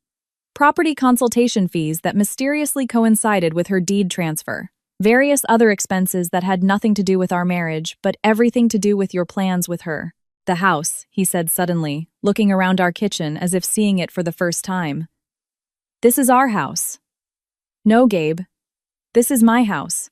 Property consultation fees that mysteriously coincided with her deed transfer. Various other expenses that had nothing to do with our marriage, but everything to do with your plans with her. The house, he said suddenly, looking around our kitchen as if seeing it for the first time. This is our house. No, Gabe. This is my house.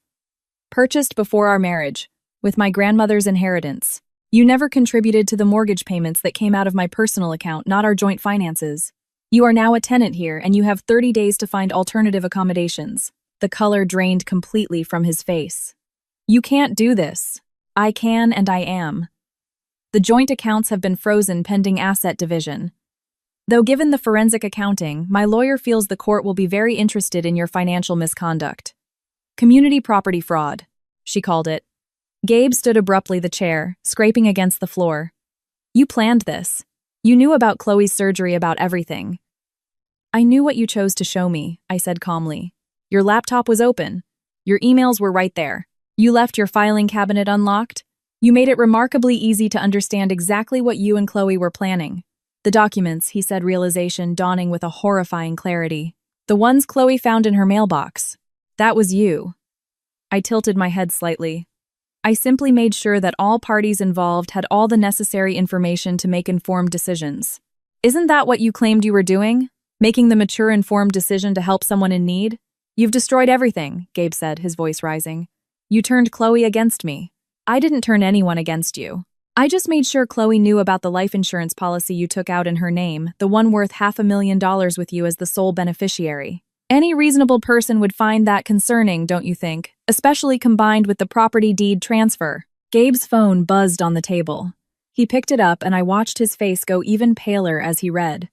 Purchased before our marriage, with my grandmother's inheritance. You never contributed to the mortgage payments that came out of my personal account, not our joint finances. You are now a tenant here, and you have 30 days to find alternative accommodations. The color drained completely from his face. You can't do this. I can, and I am. The joint accounts have been frozen pending asset division. Though given the forensic accounting, my lawyer feels the court will be very interested in your financial misconduct. Community property fraud, she called it. Gabe stood abruptly the chair, scraping against the floor. You planned this. You knew about Chloe's surgery, about everything. I knew what you chose to show me, I said calmly. Your laptop was open. Your emails were right there. You left your filing cabinet unlocked. You made it remarkably easy to understand exactly what you and Chloe were planning. The documents, he said, realization dawning with a horrifying clarity. The ones Chloe found in her mailbox. That was you. I tilted my head slightly. I simply made sure that all parties involved had all the necessary information to make informed decisions. Isn't that what you claimed you were doing? Making the mature, informed decision to help someone in need? You've destroyed everything, Gabe said, his voice rising. You turned Chloe against me. I didn't turn anyone against you. I just made sure Chloe knew about the life insurance policy you took out in her name, the one worth $500,000 with you as the sole beneficiary. Any reasonable person would find that concerning, don't you think? Especially combined with the property deed transfer. Gabe's phone buzzed on the table. He picked it up and I watched his face go even paler as he read.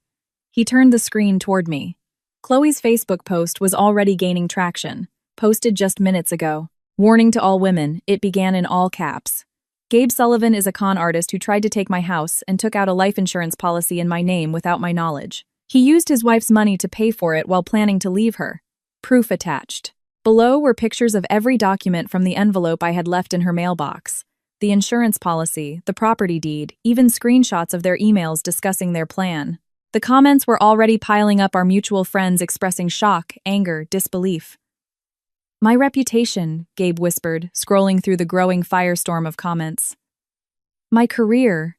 He turned the screen toward me. Chloe's Facebook post was already gaining traction, posted just minutes ago. Warning to all women, it began in all caps. Gabe Sullivan is a con artist who tried to take my house and took out a life insurance policy in my name without my knowledge. He used his wife's money to pay for it while planning to leave her. Proof attached. Below were pictures of every document from the envelope I had left in her mailbox. The insurance policy, the property deed, even screenshots of their emails discussing their plan. The comments were already piling up, our mutual friends expressing shock, anger, disbelief. My reputation, Gabe whispered, scrolling through the growing firestorm of comments. My career.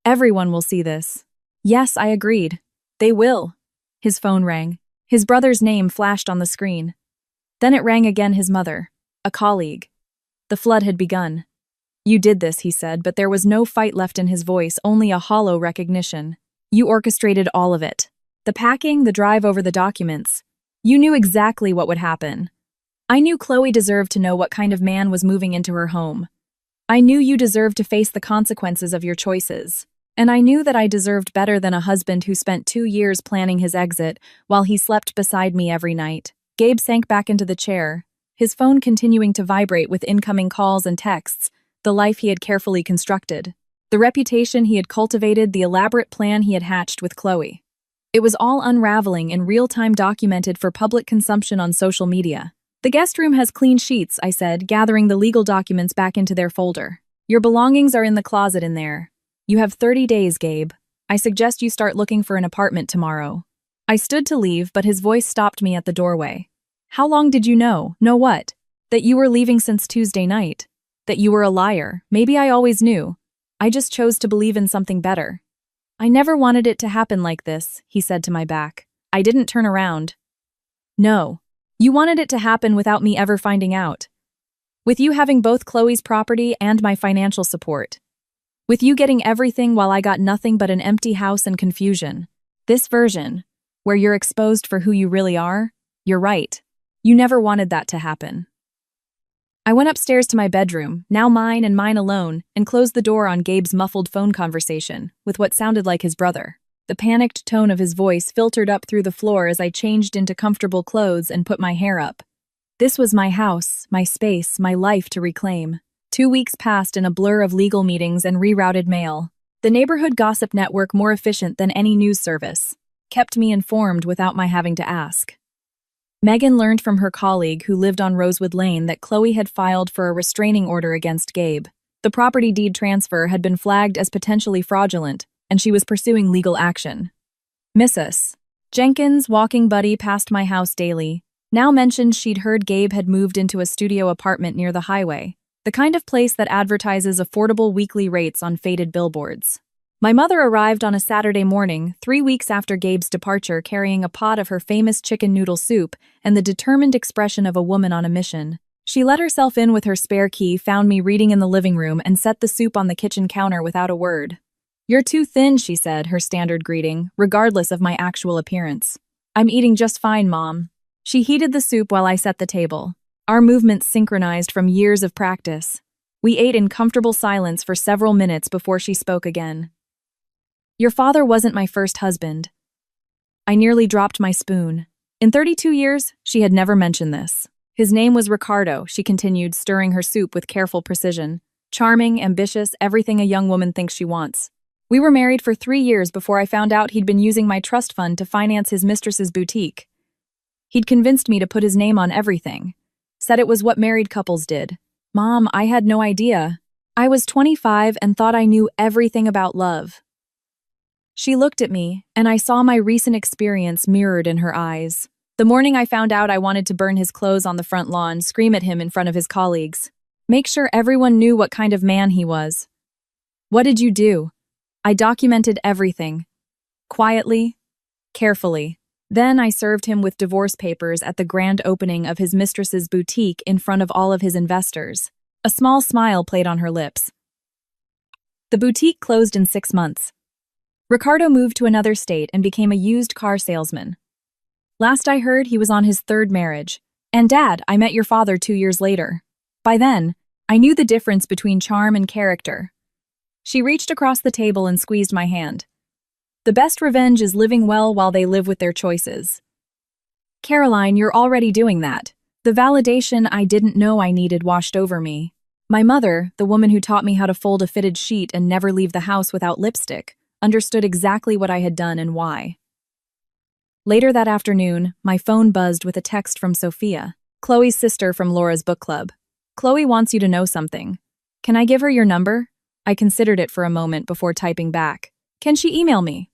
Everyone will see this. Yes, I agreed. They will. His phone rang. His brother's name flashed on the screen. Then it rang again, his mother, a colleague. The flood had begun. You did this, he said, but there was no fight left in his voice, only a hollow recognition. You orchestrated all of it. The packing, the drive over the documents. You knew exactly what would happen. I knew Chloe deserved to know what kind of man was moving into her home. I knew you deserved to face the consequences of your choices. And I knew that I deserved better than a husband who spent 2 years planning his exit while he slept beside me every night. Gabe sank back into the chair, his phone continuing to vibrate with incoming calls and texts, the life he had carefully constructed, the reputation he had cultivated, the elaborate plan he had hatched with Chloe. It was all unraveling in real time, documented for public consumption on social media. The guest room has clean sheets, I said, gathering the legal documents back into their folder. Your belongings are in the closet in there. You have 30 days, Gabe. I suggest you start looking for an apartment tomorrow. I stood to leave, but his voice stopped me at the doorway. How long did you know? Know what? That you were leaving since Tuesday night. That you were a liar. Maybe I always knew. I just chose to believe in something better. I never wanted it to happen like this, he said to my back. I didn't turn around. No. You wanted it to happen without me ever finding out. With you having both Chloe's property and my financial support. With you getting everything while I got nothing but an empty house and confusion. This version, where you're exposed for who you really are, You're right. You never wanted that to happen. I went upstairs to my bedroom, now mine and mine alone, and closed the door on Gabe's muffled phone conversation with what sounded like his brother. The panicked tone of his voice filtered up through the floor as I changed into comfortable clothes and put my hair up. This was my house, my space, my life to reclaim. 2 weeks passed in a blur of legal meetings and rerouted mail. The neighborhood gossip network, more efficient than any news service, kept me informed without my having to ask. Megan learned from her colleague who lived on Rosewood Lane that Chloe had filed for a restraining order against Gabe. The property deed transfer had been flagged as potentially fraudulent, and she was pursuing legal action. Mrs. Jenkins, walking buddy past my house daily, now mentioned she'd heard Gabe had moved into a studio apartment near the highway, the kind of place that advertises affordable weekly rates on faded billboards. My mother arrived on a Saturday morning, 3 weeks after Gabe's departure, carrying a pot of her famous chicken noodle soup and the determined expression of a woman on a mission. She let herself in with her spare key, found me reading in the living room, and set the soup on the kitchen counter without a word. "You're too thin," she said, her standard greeting, regardless of my actual appearance. "I'm eating just fine, Mom." She heated the soup while I set the table. Our movements synchronized from years of practice. We ate in comfortable silence for several minutes before she spoke again. "Your father wasn't my first husband." I nearly dropped my spoon. In 32 years, she had never mentioned this. "His name was Ricardo," she continued, stirring her soup with careful precision. "Charming, ambitious, everything a young woman thinks she wants. We were married for 3 years before I found out he'd been using my trust fund to finance his mistress's boutique. He'd convinced me to put his name on everything. Said it was what married couples did. Mom, I had no idea. I was 25 and thought I knew everything about love." She looked at me, and I saw my recent experience mirrored in her eyes. The morning I found out I wanted to burn his clothes on the front lawn, scream at him in front of his colleagues, make sure everyone knew what kind of man he was. "What did you do?" I documented everything. Quietly, carefully. Then I served him with divorce papers at the grand opening of his mistress's boutique in front of all of his investors. A small smile played on her lips. The boutique closed in 6 months. Ricardo moved to another state and became a used car salesman. Last I heard, he was on his 3rd marriage. And Dad, I met your father 2 years later. By then, I knew the difference between charm and character. She reached across the table and squeezed my hand. "The best revenge is living well while they live with their choices." "Caroline, you're already doing that." The validation I didn't know I needed washed over me. My mother, the woman who taught me how to fold a fitted sheet and never leave the house without lipstick, understood exactly what I had done and why. Later that afternoon, my phone buzzed with a text from Sophia, Chloe's sister from Laura's book club. "Chloe wants you to know something. Can I give her your number?" I considered it for a moment before typing back. "Can she email me?"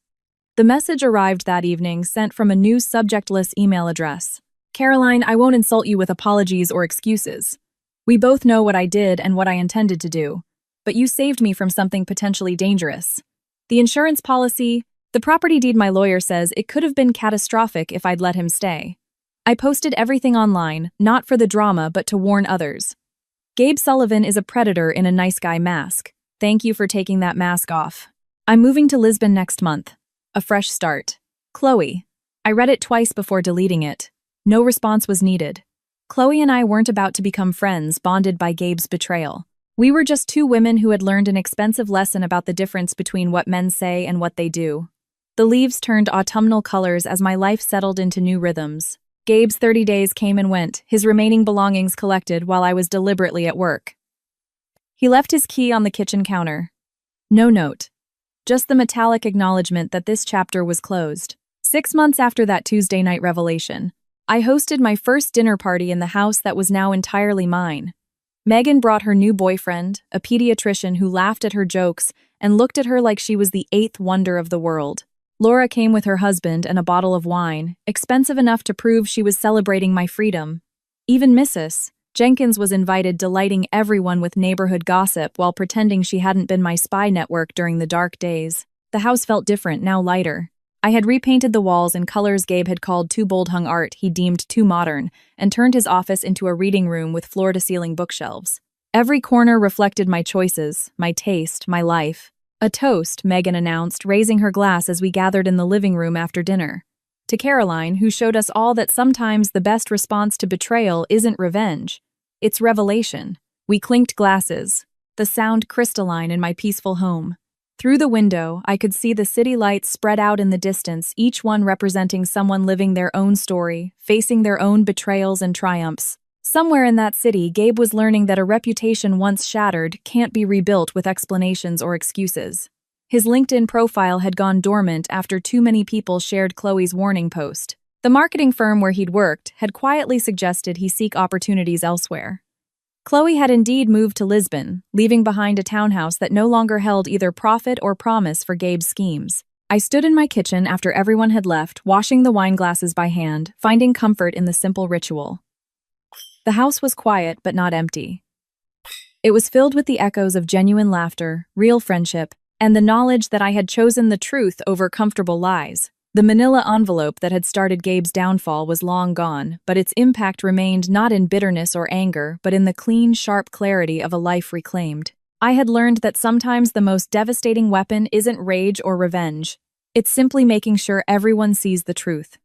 The message arrived that evening, sent from a new subjectless email address. "Caroline, I won't insult you with apologies or excuses. We both know what I did and what I intended to do, but you saved me from something potentially dangerous. The insurance policy, the property deed, my lawyer says it could have been catastrophic if I'd let him stay. I posted everything online, not for the drama but to warn others. Gabe Sullivan is a predator in a nice guy mask. Thank you for taking that mask off. I'm moving to Lisbon next month. A fresh start. Chloe." I read it twice before deleting it. No response was needed. Chloe and I weren't about to become friends, bonded by Gabe's betrayal. We were just 2 women who had learned an expensive lesson about the difference between what men say and what they do. The leaves turned autumnal colors as my life settled into new rhythms. Gabe's 30 days came and went, his remaining belongings collected while I was deliberately at work. He left his key on the kitchen counter. No note. Just the metallic acknowledgement that this chapter was closed. 6 months after that Tuesday night revelation, I hosted my first dinner party in the house that was now entirely mine. Megan brought her new boyfriend, a pediatrician who laughed at her jokes and looked at her like she was the 8th wonder of the world. Laura came with her husband and a bottle of wine, expensive enough to prove she was celebrating my freedom. Even Mrs. Jenkins was invited, delighting everyone with neighborhood gossip while pretending she hadn't been my spy network during the dark days. The house felt different, now lighter. I had repainted the walls in colors Gabe had called too bold hung art he deemed too modern, and turned his office into a reading room with floor-to-ceiling bookshelves. Every corner reflected my choices, my taste, my life. "A toast," Megan announced, raising her glass as we gathered in the living room after dinner. to Caroline, who showed us all that sometimes the best response to betrayal isn't revenge. It's revelation. We clinked glasses, the sound crystalline in my peaceful home. Through the window, I could see the city lights spread out in the distance, each one representing someone living their own story, facing their own betrayals and triumphs. Somewhere in that city, Gabe was learning that a reputation once shattered can't be rebuilt with explanations or excuses. His LinkedIn profile had gone dormant after too many people shared Chloe's warning post. The marketing firm where he'd worked had quietly suggested he seek opportunities elsewhere. Chloe had indeed moved to Lisbon, leaving behind a townhouse that no longer held either profit or promise for Gabe's schemes. I stood in my kitchen after everyone had left, washing the wine glasses by hand, finding comfort in the simple ritual. The house was quiet but not empty. It was filled with the echoes of genuine laughter, real friendship, and the knowledge that I had chosen the truth over comfortable lies. The manila envelope that had started Gabe's downfall was long gone, but its impact remained not in bitterness or anger, but in the clean, sharp clarity of a life reclaimed. I had learned that sometimes the most devastating weapon isn't rage or revenge. It's simply making sure everyone sees the truth.